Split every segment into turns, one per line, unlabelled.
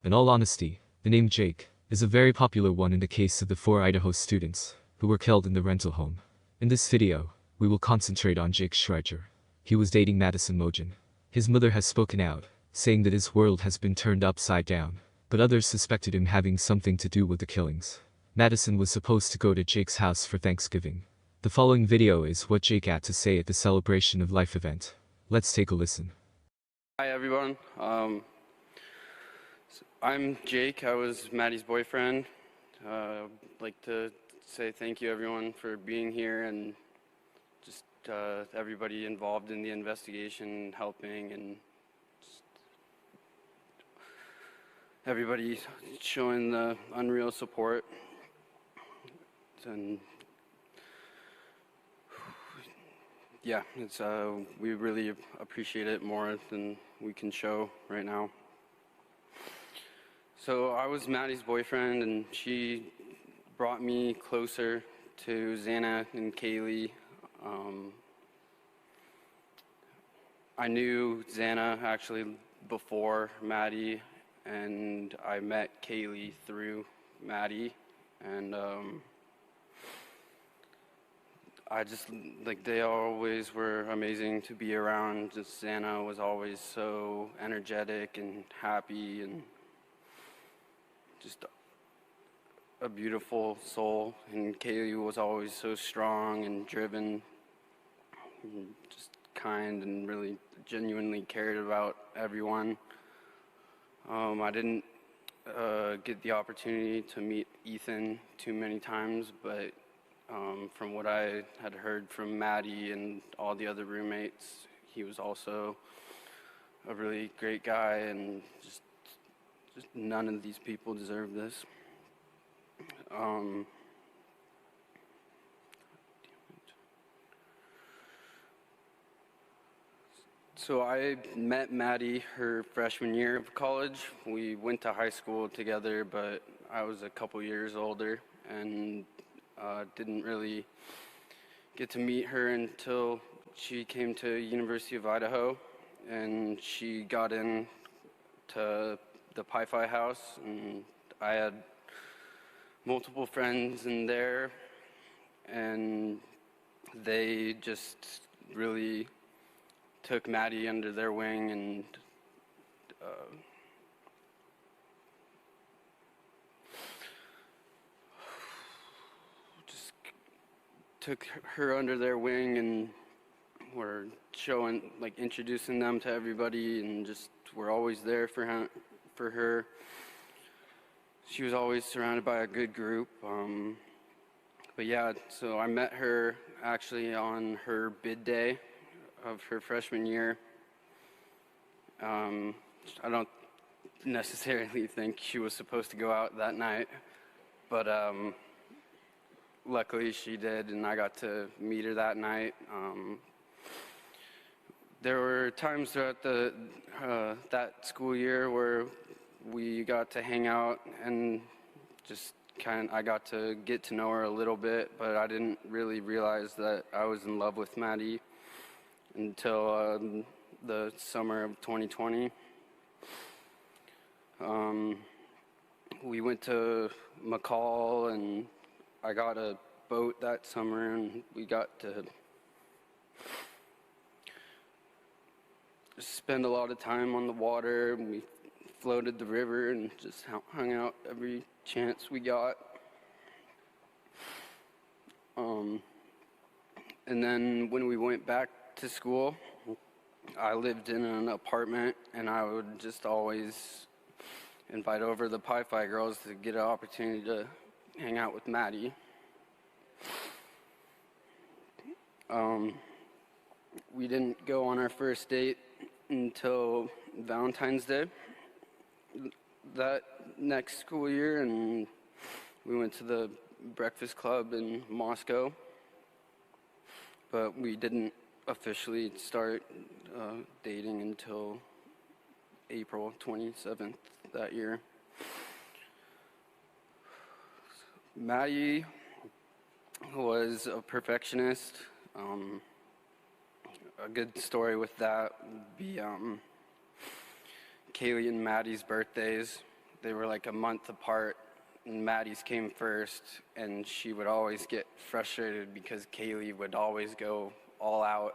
In all honesty, the name Jake is a very popular one in the case of the 4 Idaho students who were killed in the rental home. In this video, we will concentrate on Jake Schreiger. He was dating Madison Mogen. His mother has spoken out, saying that his world has been turned upside down, but others suspected him having something to do with the killings. Madison was supposed to go to Jake's house for Thanksgiving. The following video is what Jake had to say at the Celebration of Life event. Let's take a listen.
Hi everyone, I'm Jake. I was Maddie's boyfriend. I'd like to say thank you everyone for being here and just everybody involved in the investigation, helping, and just everybody showing the unreal support. And yeah, it's we really appreciate it more than we can show right now. So I was Maddie's boyfriend, and she brought me closer to Xana and Kaylee. I knew Xana actually before Maddie, and I met Kaylee through Maddie, and I just, like, they always were amazing to be around. Just Xana was always so energetic and happy and just a beautiful soul. And Kaylee was always so strong and driven, and just kind, and really genuinely cared about everyone. I didn't get the opportunity to meet Ethan too many times, but from what I had heard from Maddie and all the other roommates, he was also a really great guy, and just none of these people deserve this. So I met Maddie her freshman year of college. We went to high school together, but I was a couple years older, and didn't really get to meet her until she came to University of Idaho, and she got in to the Pi-Fi house, and I had multiple friends in there, and they just really took Maddie under their wing and just took her under their wing and were showing, like, introducing them to everybody, and just were always there for her. She was always surrounded by a good group. But yeah, so I met her actually on her bid day of her freshman year. I don't necessarily think she was supposed to go out that night, but luckily she did, and I got to meet her that night. There were times throughout that school year where we got to hang out, and just I got to get to know her a little bit, but I didn't really realize that I was in love with Maddie until the summer of 2020. We went to COL, and I got a boat that summer, and we got to spend a lot of time on the water, and we floated the river and just hung out every chance we got. And then when we went back to school, I lived in an apartment, and I would just always invite over the Pi-Fi girls to get an opportunity to hang out with Maddie. We didn't go on our first date until Valentine's Day that next school year, and we went to the breakfast club in Moscow, but we didn't officially start dating until April 27th that year. Maddie was a perfectionist. A good story with that would be Kaylee and Maddie's birthdays. they were like a month apart, and Maddie's came first, and she would always get frustrated because Kaylee would always go all out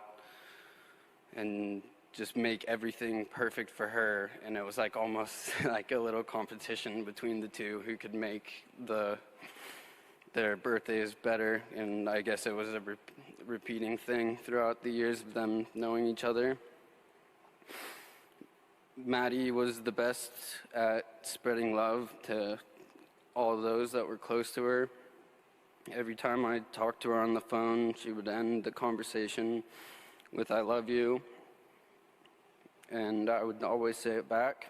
and just make everything perfect for her, and it was like almost like a little competition between the two who could make their birthdays better. And I guess it was a repeating thing throughout the years of them knowing each other. Maddie was the best at spreading love to all those that were close to her. Every time I talked to her on the phone, she would end the conversation with "I love you," and I would always say it back.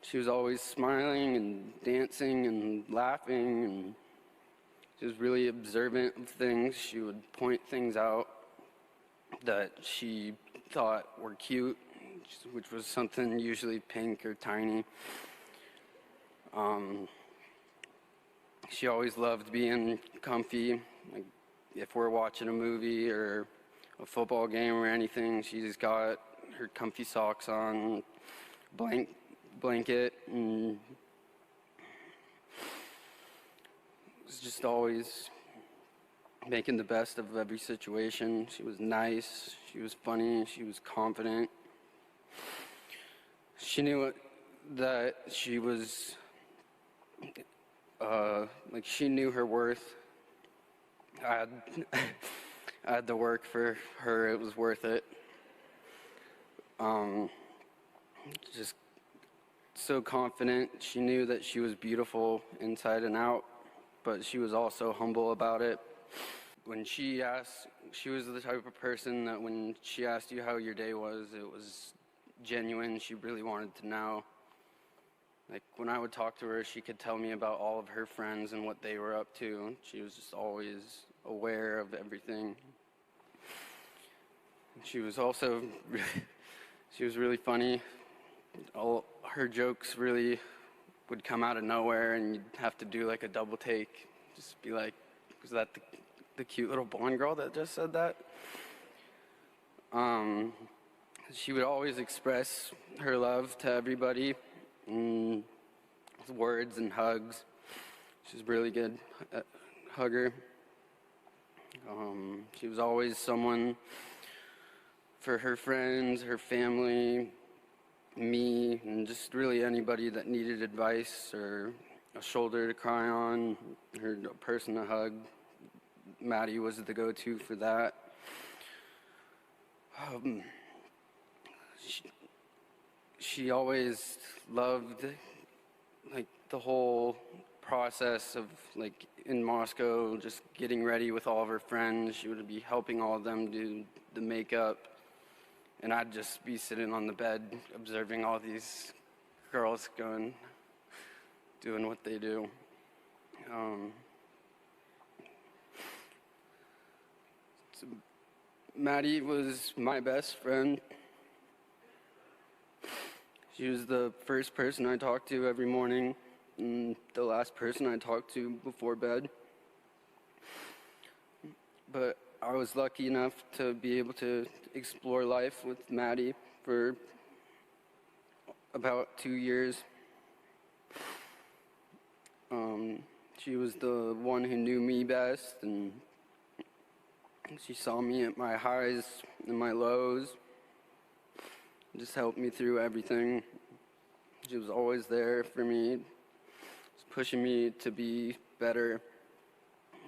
She was always smiling and dancing and laughing, and she was really observant of things. She would point things out that she thought were cute, which was something usually pink or tiny. She always loved being comfy. Like if we're watching a movie or a football game or anything, she's got her comfy socks on, blanket, and was just always making the best of every situation. She was nice, she was funny, she was confident. She knew that she was, she knew her worth. I had to work for her, it was worth it. Just so confident. She knew that she was beautiful inside and out, but she was also humble about it. When she was the type of person that when she asked you how your day was, it was genuine. She really wanted to know. Like when I would talk to her, she could tell me about all of her friends and what they were up to. She was just always aware of everything. She was also she was really funny. All her jokes really would come out of nowhere, and you'd have to do like a double take. Just be like, was that the cute little blonde girl that just said that? She would always express her love to everybody with words and hugs. She's really good hugger. She was always someone for her friends, her family, me, and just really anybody that needed advice or a shoulder to cry on, or a person to hug. Maddie was the go-to for that. She always loved like the whole process of like in Moscow, just getting ready with all of her friends. She would be helping all of them do the makeup, and I'd just be sitting on the bed observing all these girls doing what they do. So Maddie was my best friend. She was the first person I talked to every morning and the last person I talked to before bed. But I was lucky enough to be able to explore life with Maddie for about 2 years. She was the one who knew me best, and she saw me at my highs and my lows, just helped me through everything. She was always there for me, just pushing me to be better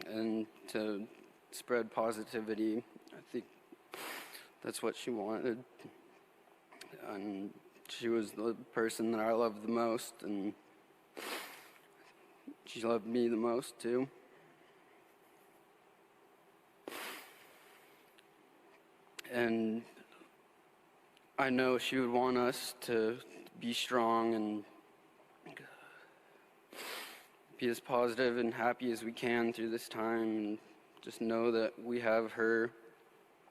and to spread positivity. I think that's what she wanted. And she was the person that I loved the most, and she loved me the most too. And I know she would want us to be strong and be as positive and happy as we can through this time, and just know that we have her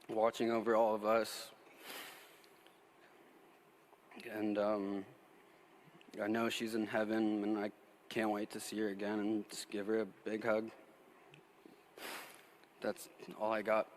watching over all of us. And I know she's in heaven, and I can't wait to see her again and just give her a big hug. That's all I got.